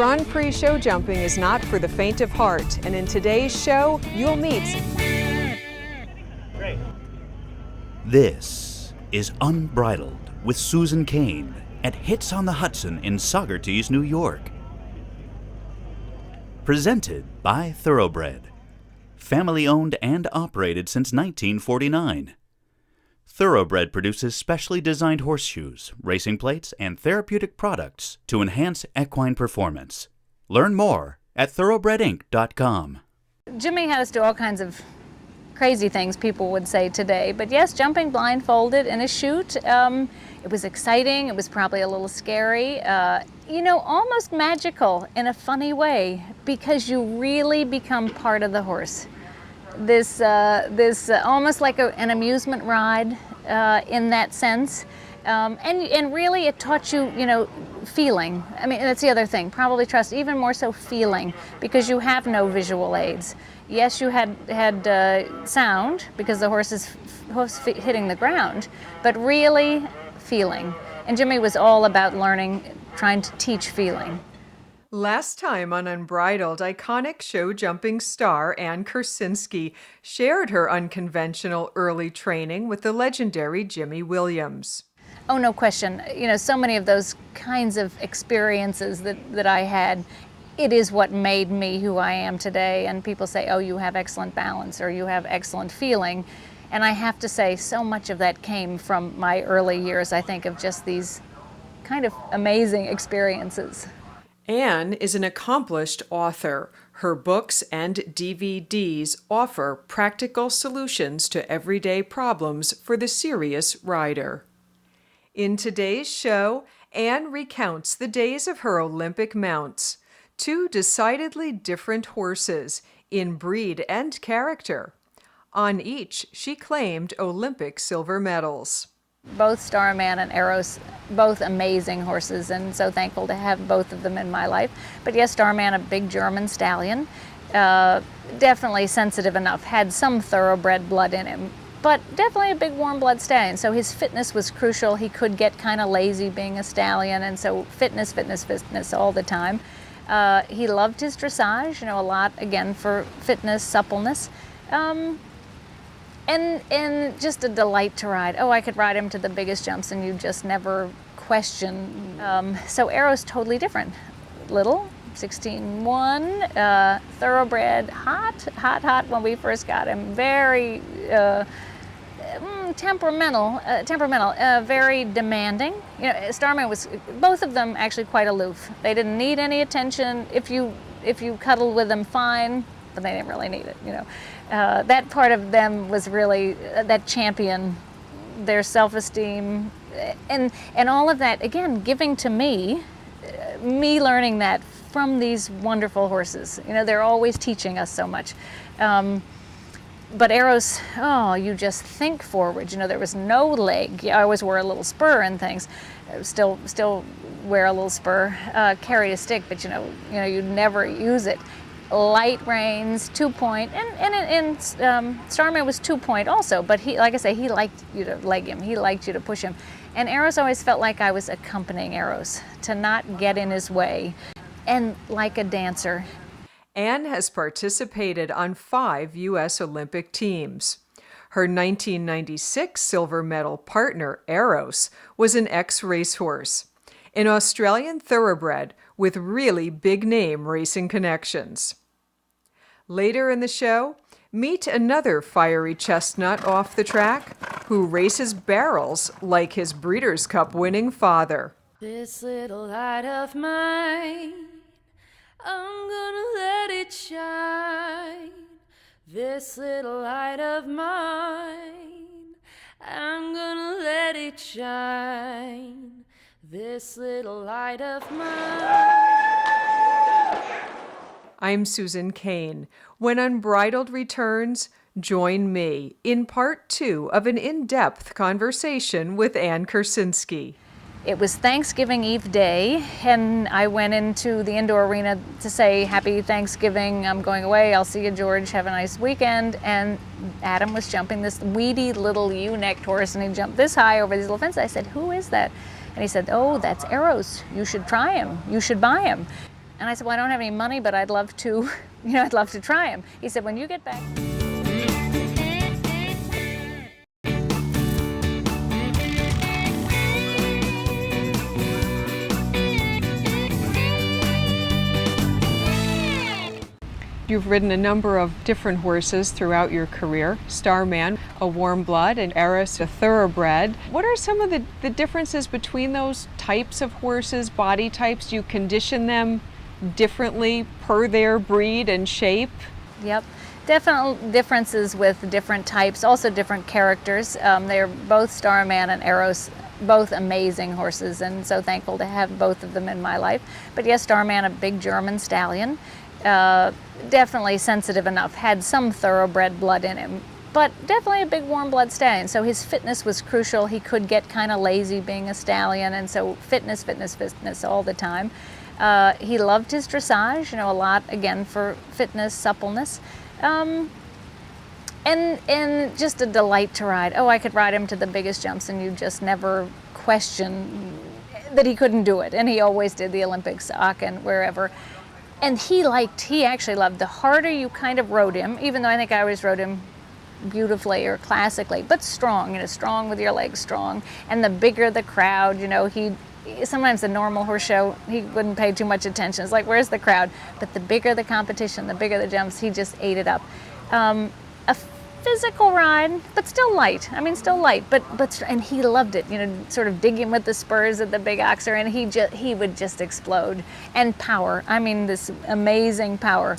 Grand Prix show jumping is not for the faint of heart, and in today's show, you'll meet... Great. This is Unbridled with Susan Kayne at Hits on the Hudson in Saugerties, New York. Presented by Thoroughbred. Family owned and operated since 1949. Thoroughbred produces specially designed horseshoes, racing plates, and therapeutic products to enhance equine performance. Learn more at thoroughbredinc.com. Jimmy had us do all kinds of crazy things, people would say today. But yes, jumping blindfolded in a chute, it was exciting. It was probably a little scary. Almost magical in a funny way, because you really become part of the horse. This almost like an amusement ride in that sense, and really it taught you, feeling. I mean, that's the other thing. Probably trust, even more so feeling, because you have no visual aids. Yes, you had sound because the horse is hitting the ground, but really feeling. And Jimmy was all about learning, trying to teach feeling. Last time on Unbridled, iconic show jumping star Ann Kursinski shared her unconventional early training with the legendary Jimmy Williams. Oh, no question. So many of those kinds of experiences that I had, it is what made me who I am today. And people say, oh, you have excellent balance or you have excellent feeling. And I have to say, so much of that came from my early years, I think, of just these kind of amazing experiences. Ann is an accomplished author. Her books and DVDs offer practical solutions to everyday problems for the serious rider. In today's show, Ann recounts the days of her Olympic mounts, two decidedly different horses in breed and character. On each, she claimed Olympic silver medals. Both Starman and Eros, both amazing horses, and so thankful to have both of them in my life. But yes, Starman, a big German stallion, definitely sensitive enough, had some thoroughbred blood in him, but definitely a big warm blood stallion. So his fitness was crucial. He could get kind of lazy being a stallion, and so fitness all the time. He loved his dressage, a lot, again, for fitness, suppleness. And just a delight to ride. Oh, I could ride him to the biggest jumps and you just never question. So Eros, totally different. Little, 16'1", thoroughbred, hot when we first got him. Very temperamental, very demanding. Starman was, both of them actually quite aloof. They didn't need any attention. If you cuddled with them, fine, but they didn't really need it, that part of them was really that champion, their self-esteem, and all of that, again, giving to me learning that from these wonderful horses. They're always teaching us so much. But Eros, you just think forward. There was no leg. I always wore a little spur and things. Still wear a little spur, carry a stick, but you never use it. Light reins, 2-point, and Starman was 2-point also, but he, like I say, he liked you to leg him, he liked you to push him. And Eros always felt like I was accompanying Eros, to not get in his way, and like a dancer. Ann has participated on 5 U.S. Olympic teams. Her 1996 silver medal partner, Eros, was an ex-racehorse, an Australian thoroughbred with really big-name racing connections. Later in the show, meet another fiery chestnut off the track who races barrels like his Breeders' Cup winning father. This little light of mine, I'm gonna let it shine. This little light of mine, I'm gonna let it shine. This little light of mine. I'm Susan Kayne. When Unbridled returns, join me in part 2 of an in-depth conversation with Ann Kursinski. It was Thanksgiving Eve day, and I went into the indoor arena to say, Happy Thanksgiving, I'm going away, I'll see you, George, have a nice weekend. And Adam was jumping this weedy little ewe-necked horse, and he jumped this high over these little fences. I said, who is that? And he said, oh, that's Eros. You should try him. You should buy him. And I said, well, I don't have any money, but I'd love to, I'd love to try him. He said, when you get back. You've ridden a number of different horses throughout your career. Starman, a warmblood, and Eros, a thoroughbred. What are some of the differences between those types of horses, body types? Do you condition them differently per their breed and shape? Yep. Definite differences with different types, also different characters. They're both Starman and Eros, both amazing horses, and so thankful to have both of them in my life. But yes, Starman, a big German stallion. Definitely sensitive enough, had some thoroughbred blood in him, but definitely a big warm blood stallion. So his fitness was crucial. He could get kind of lazy being a stallion, and so fitness all the time. He loved his dressage, a lot, again, for fitness, suppleness. And just a delight to ride. Oh, I could ride him to the biggest jumps, and you just never question that he couldn't do it. And he always did the Olympics, Aachen, wherever. And he actually loved, the harder you kind of rode him, even though I think I always rode him beautifully or classically, but strong, strong with your legs strong. And the bigger the crowd, sometimes the normal horse show, he wouldn't pay too much attention. It's like, where's the crowd? But the bigger the competition, the bigger the jumps, he just ate it up. A physical ride, but still light. Still light, but and he loved it. Sort of digging with the spurs at the big oxer, and he would just explode. And power. This amazing power.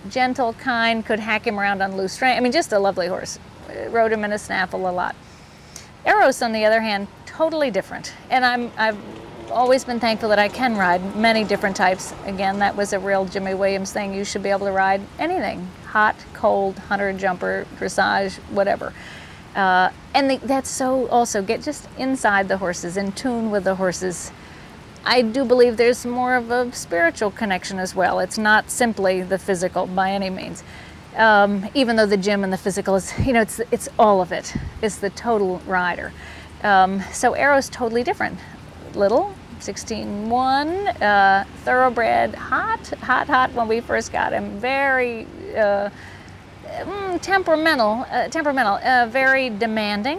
Gentle, kind, could hack him around on loose rein. Just a lovely horse. Rode him in a snaffle a lot. Eros, on the other hand, totally different. And I've always been thankful that I can ride many different types. Again, that was a real Jimmy Williams thing. You should be able to ride anything. Hot, cold, hunter, jumper, dressage, whatever. That's so also get just inside the horses, in tune with the horses. I do believe there's more of a spiritual connection as well. It's not simply the physical by any means. Even though the gym and the physical is, it's all of it. It's the total rider. So Eros, totally different. Little, 16-1, thoroughbred, hot when we first got him. Very temperamental, very demanding.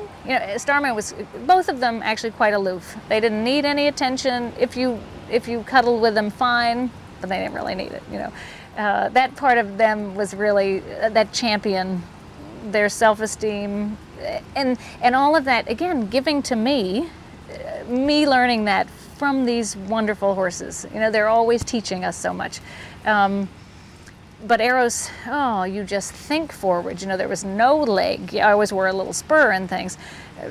Starman was, both of them actually quite aloof. They didn't need any attention. If you cuddled with them, fine, but they didn't really need it. That part of them was really that champion, their self-esteem, and all of that, again, giving to me learning that from these wonderful horses. They're always teaching us so much. But Eros, you just think forward. There was no leg. I always wore a little spur and things.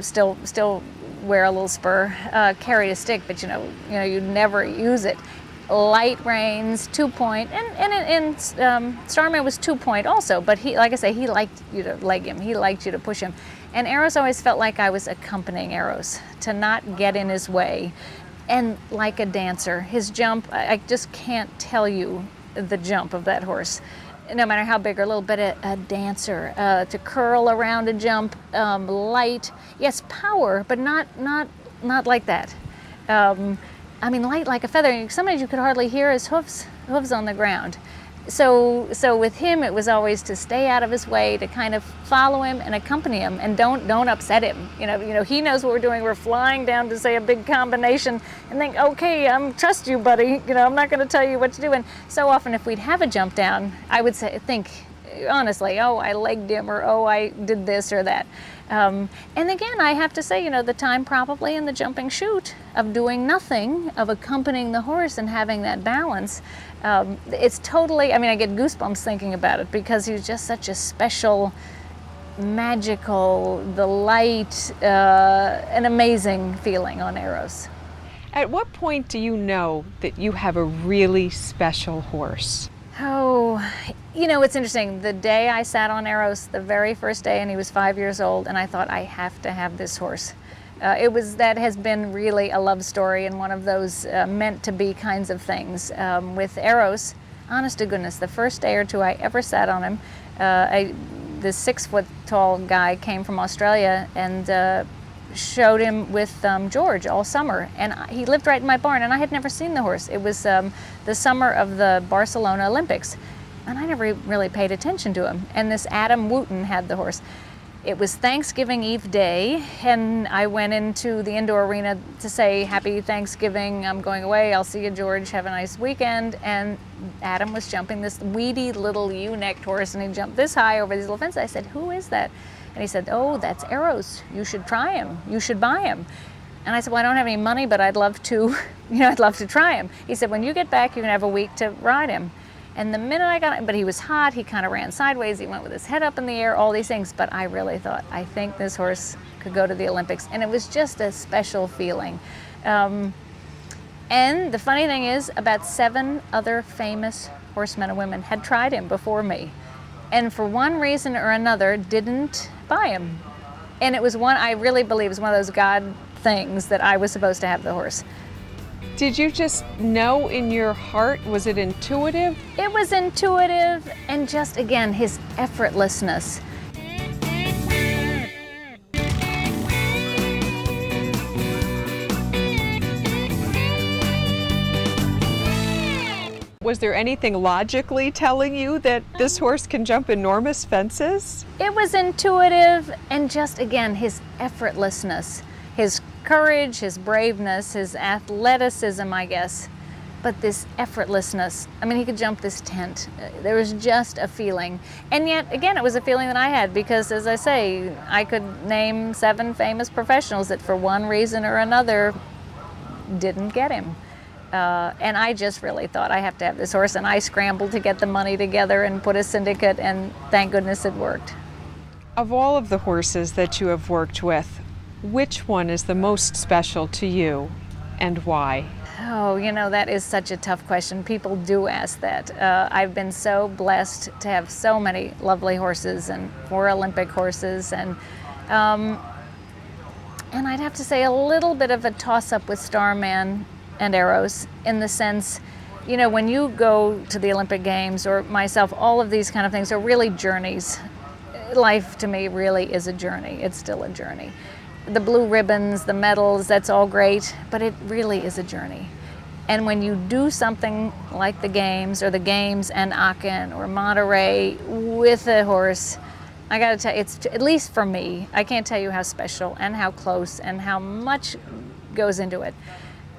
Still wear a little spur. Carry a stick, but you never use it. Light reins, 2-point, and Starman was 2-point also. But he, like I say, he liked you to leg him. He liked you to push him. And Eros always felt like I was accompanying Eros, to not get in his way. And like a dancer, his jump, I just can't tell you the jump of that horse. No matter how big or little, but a dancer, to curl around a jump, light, yes, power, but not like that. Light like a feather. Sometimes you could hardly hear his hoofs on the ground. So with him, it was always to stay out of his way, to kind of follow him and accompany him, and don't upset him. He knows what we're doing. We're flying down to say a big combination, and think, okay, trust you, buddy. I'm not going to tell you what to do. And so often, if we'd have a jump down, I would think honestly, oh, I legged him, or oh, I did this or that. And again, I have to say, the time probably in the jumping chute of doing nothing, of accompanying the horse and having that balance, it's totally, I get goosebumps thinking about it, because he was just such a special, magical, the light, an amazing feeling on Eros. At what point do you know that you have a really special horse? Oh, it's interesting. The day I sat on Eros, the very first day, and he was 5 years old, and I thought, I have to have this horse. That has been really a love story, and one of those meant to be kinds of things. With Eros, honest to goodness, the first day or two I ever sat on him, this 6-foot tall guy came from Australia, and showed him with George all summer, and he lived right in my barn, and I had never seen the horse. It was the summer of the Barcelona Olympics, and I never really paid attention to him. And this Adam Wooten had the horse. It was Thanksgiving Eve day, and I went into the indoor arena to say, "Happy Thanksgiving, I'm going away, I'll see you, George, have a nice weekend." And Adam was jumping this weedy little ewe-necked horse, and he jumped this high over these little fences. I said, "Who is that?" And he said, "Oh, that's Eros. You should try him. You should buy him." And I said, "Well, I don't have any money, but I'd love to, I'd love to try him." He said, "When you get back, you can have a week to ride him." And the minute I got him, but he was hot, he kind of ran sideways, he went with his head up in the air, all these things. But I really thought, I think this horse could go to the Olympics. And it was just a special feeling. And the funny thing is, about 7 other famous horsemen and women had tried him before me. And for one reason or another, didn't buy him. And it was I really believe it was one of those God things that I was supposed to have the horse. Did you just know in your heart? Was it intuitive? It was intuitive, and just, again, his effortlessness. Was there anything logically telling you that this horse can jump enormous fences? It was intuitive, and just, again, his effortlessness, his courage, his braveness, his athleticism, I guess, but this effortlessness. I mean, he could jump this tent. There was just a feeling. And yet, again, it was a feeling that I had because, as I say, I could name 7 famous professionals that for one reason or another didn't get him. And I just really thought, I have to have this horse, and I scrambled to get the money together and put a syndicate, and thank goodness it worked. Of all of the horses that you have worked with, which one is the most special to you, and why? Oh, that is such a tough question. People do ask that. I've been so blessed to have so many lovely horses, and 4 Olympic horses, and I'd have to say a little bit of a toss-up with Starman and Eros, in the sense, when you go to the Olympic Games, or myself, all of these kind of things are really journeys. Life to me really is a journey. It's still a journey. The blue ribbons, the medals, that's all great, but it really is a journey. And when you do something like the Games, or the Games and Aachen or Monterey with a horse, I gotta tell you, it's, at least for me, I can't tell you how special and how close and how much goes into it.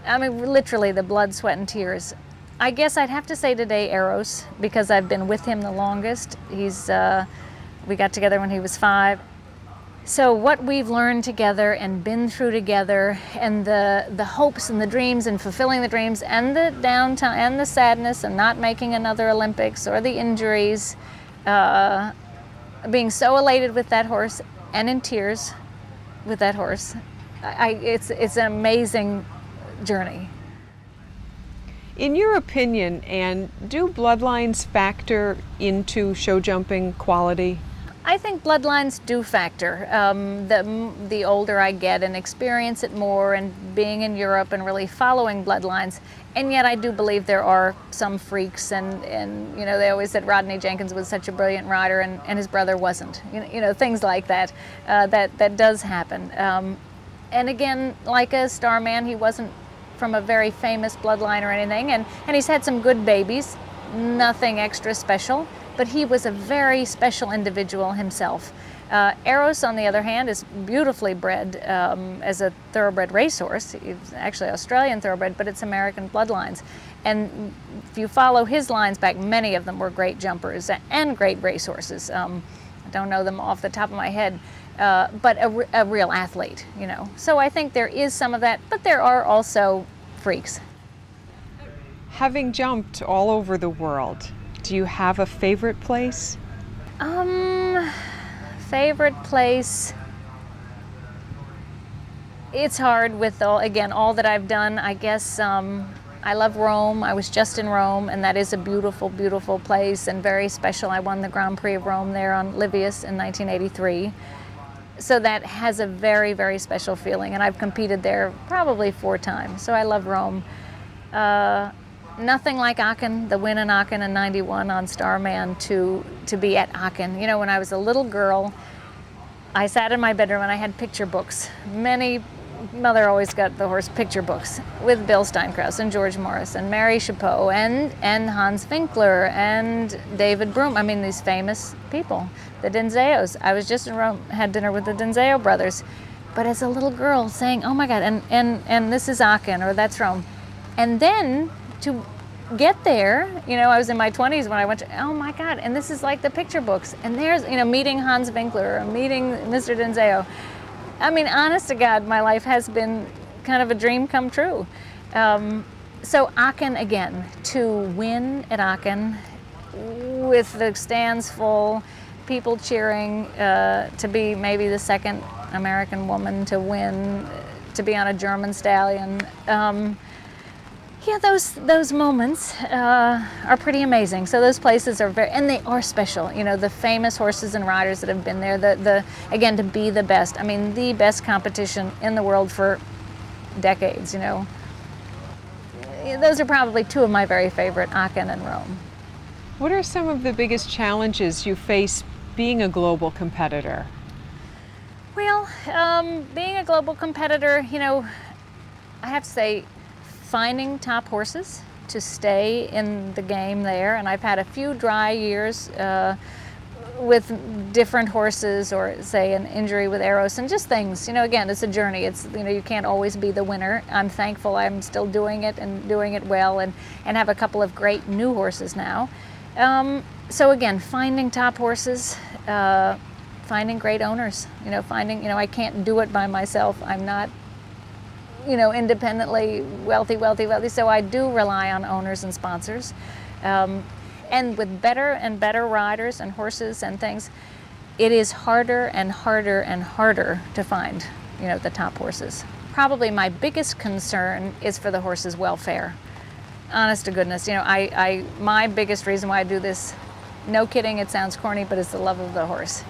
I mean, literally the blood, sweat, and tears. I guess I'd have to say today Eros, because I've been with him the longest. We got together when he was 5. So what we've learned together and been through together, and the hopes and the dreams and fulfilling the dreams, and the downtime and the sadness and not making another Olympics, or the injuries, being so elated with that horse and in tears with that horse. It's an amazing journey. In your opinion, Anne, do bloodlines factor into show jumping quality? I think bloodlines do factor. The older I get and experience it more, and being in Europe and really following bloodlines, and yet I do believe there are some freaks, and they always said Rodney Jenkins was such a brilliant rider, and his brother wasn't. Things like that. That does happen. And again, like a Starman, he wasn't from a very famous bloodline or anything, and he's had some good babies, nothing extra special. But he was a very special individual himself. Eros, on the other hand, is beautifully bred as a thoroughbred racehorse. He's actually Australian thoroughbred, but it's American bloodlines. And if you follow his lines back, many of them were great jumpers and great racehorses. I don't know them off the top of my head, but a real athlete, So I think there is some of that, but there are also freaks. Having jumped all over the world, do you have a favorite place? Favorite place? It's hard with all that I've done. I guess I love Rome. I was just in Rome, and that is a beautiful, beautiful place and very special. I won the Grand Prix of Rome there on Livius in 1983. So that has a very, very special feeling, and I've competed there probably 4 times. So I love Rome. Nothing like Aachen, the win in Aachen in '91 on Starman, to be at Aachen. When I was a little girl, I sat in my bedroom and I had picture books. Mother always got the horse picture books with Bill Steinkraus and George Morris and Mary Chapeau and Hans Winkler and David Broom. I mean, these famous people, the Denzeos. I was just in Rome, had dinner with the Denzeo brothers. But as a little girl saying, oh my God, and this is Aachen, or that's Rome. And then to get there, I was in my 20s when I went to, oh my God, and this is like the picture books. And there's, meeting Hans Winkler or meeting Mr. Denzeo. I mean, honest to God, my life has been kind of a dream come true. So Aachen again, to win at Aachen with the stands full, people cheering, to be maybe the second American woman to win, to be on a German stallion. Yeah, those moments are pretty amazing. So those places are and they are special. The famous horses and riders that have been there. Again, to be the best. I mean, the best competition in the world for decades. Those are probably two of my very favorite, Aachen and Rome. What are some of the biggest challenges you face being a global competitor? Well, being a global competitor, I have to say, finding top horses to stay in the game there, and I've had a few dry years with different horses, or say an injury with Eros, and just things. Again, it's a journey. It's you can't always be the winner. I'm thankful I'm still doing it and doing it well, and have a couple of great new horses now. So again, finding top horses, finding great owners. I can't do it by myself. I'm not independently wealthy, so I do rely on owners and sponsors. And with better and better riders and horses and things, it is harder and harder and harder to find, the top horses. Probably my biggest concern is for the horses' welfare. Honest to goodness, my biggest reason why I do this, no kidding, it sounds corny, but it's the love of the horse.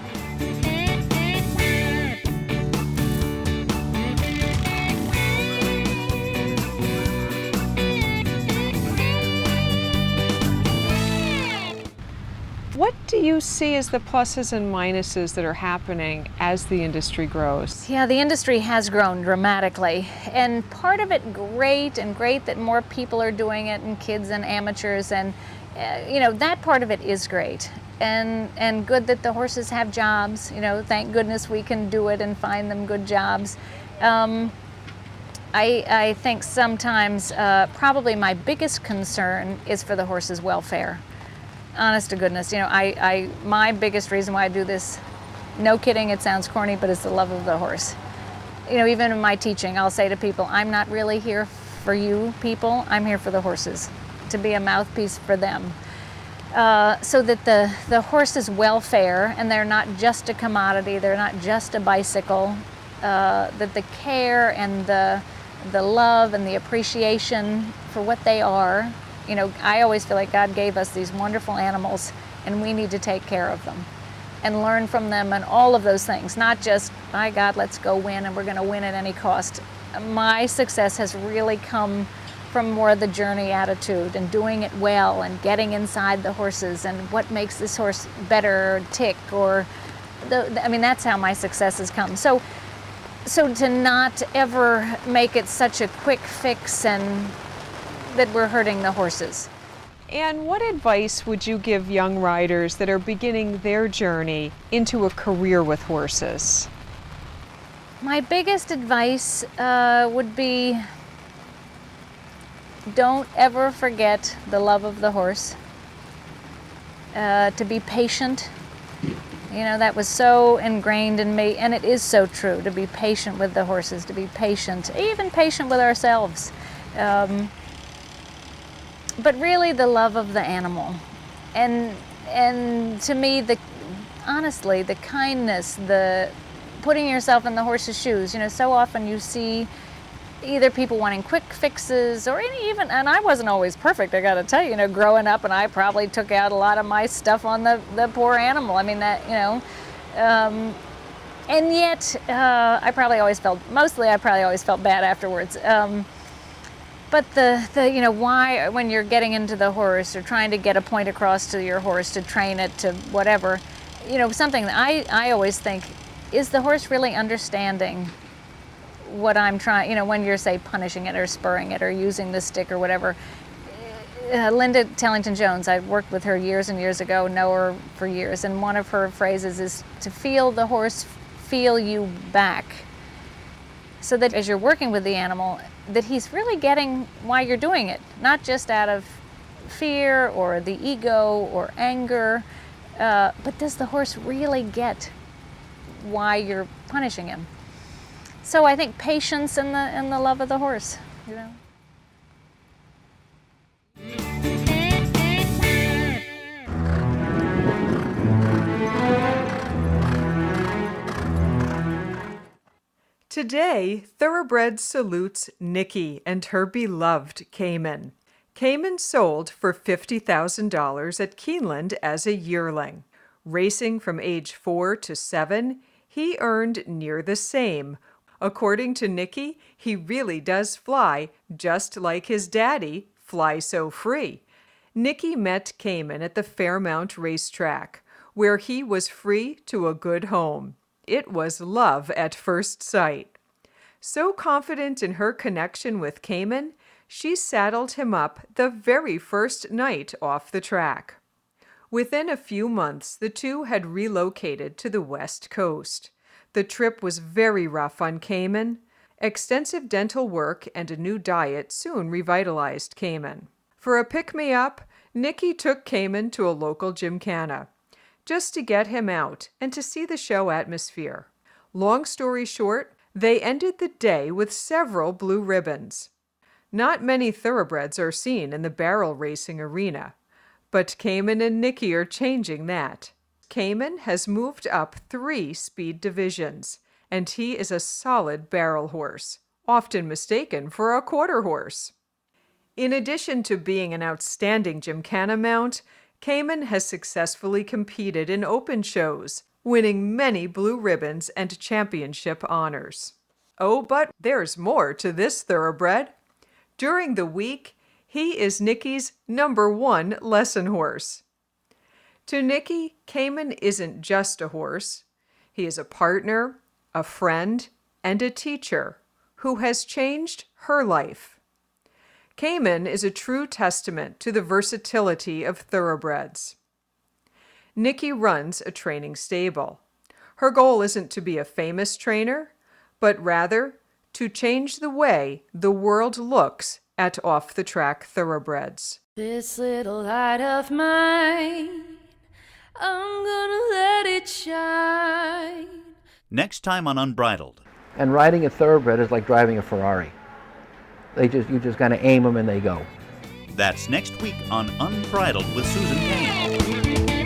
What do you see as the pluses and minuses that are happening as the industry grows? Yeah, the industry has grown dramatically, and part of it great that more people are doing it, and kids and amateurs, and that part of it is great, and good that the horses have jobs. Thank goodness we can do it and find them good jobs. I think sometimes probably my biggest concern is for the horses' welfare. Honest to goodness, my biggest reason why I do this, no kidding, it sounds corny, but it's the love of the horse. Even in my teaching, I'll say to people, I'm not really here for you people, I'm here for the horses, to be a mouthpiece for them. So that the horse's welfare, and they're not just a commodity, they're not just a bicycle, that the care and the love and the appreciation for what they are. I always feel like God gave us these wonderful animals, and we need to take care of them and learn from them and all of those things. Not just, my God, let's go win and we're going to win at any cost. My success has really come from more of the journey attitude and doing it well and getting inside the horses and what makes this horse better or tick, or that's how my success has come. So to not ever make it such a quick fix and that we're hurting the horses. And what advice would you give young riders that are beginning their journey into a career with horses? My biggest advice would be, don't ever forget the love of the horse. To be patient. That was so ingrained in me, and it is so true, to be patient with the horses, to be patient, even patient with ourselves. But really the love of the animal, and to me, honestly, the kindness, the putting yourself in the horse's shoes. So often you see either people wanting quick fixes, or even, and I wasn't always perfect, I gotta tell you, growing up, and I probably took out a lot of my stuff on the poor animal. And yet I probably always felt bad afterwards. But why, when you're getting into the horse or trying to get a point across to your horse to train it to whatever, something that I always think, is the horse really understanding what I'm trying, when you're, say, punishing it or spurring it or using the stick or whatever. Linda Tellington-Jones, I worked with her years and years ago, know her for years, and one of her phrases is to feel the horse feel you back. So that as you're working with the animal, that he's really getting why you're doing it, not just out of fear or the ego or anger, but does the horse really get why you're punishing him? So I think patience and the love of the horse, Today, Thoroughbred salutes Nikki and her beloved Cayman. Cayman sold for $50,000 at Keeneland as a yearling. Racing from age 4 to 7, he earned near the same. According to Nikki, he really does fly, just like his daddy, Fly So Free. Nikki met Cayman at the Fairmount racetrack, where he was free to a good home. It was love at first sight. So confident in her connection with Cayman, she saddled him up the very first night off the track. Within a few months, the two had relocated to the West Coast. The trip was very rough on Cayman. Extensive dental work and a new diet soon revitalized Cayman. For a pick-me-up, Nikki took Cayman to a local gymkhana, just to get him out and to see the show atmosphere. Long story short, they ended the day with several blue ribbons. Not many thoroughbreds are seen in the barrel racing arena, but Cayman and Nikki are changing that. Cayman has moved up 3 speed divisions, and he is a solid barrel horse, often mistaken for a quarter horse. In addition to being an outstanding gymkhana mount, Cayman has successfully competed in open shows, winning many blue ribbons and championship honors. Oh, but there's more to this thoroughbred. During the week, he is Nikki's #1 lesson horse. To Nikki, Cayman isn't just a horse. He is a partner, a friend, and a teacher who has changed her life. Cayman is a true testament to the versatility of thoroughbreds. Nikki runs a training stable. Her goal isn't to be a famous trainer, but rather to change the way the world looks at off-the-track thoroughbreds. This little light of mine, I'm gonna let it shine. Next time on Unbridled. And riding a thoroughbred is like driving a Ferrari. You just kind of aim them and they go. That's next week on Unbridled with Susan Kayne.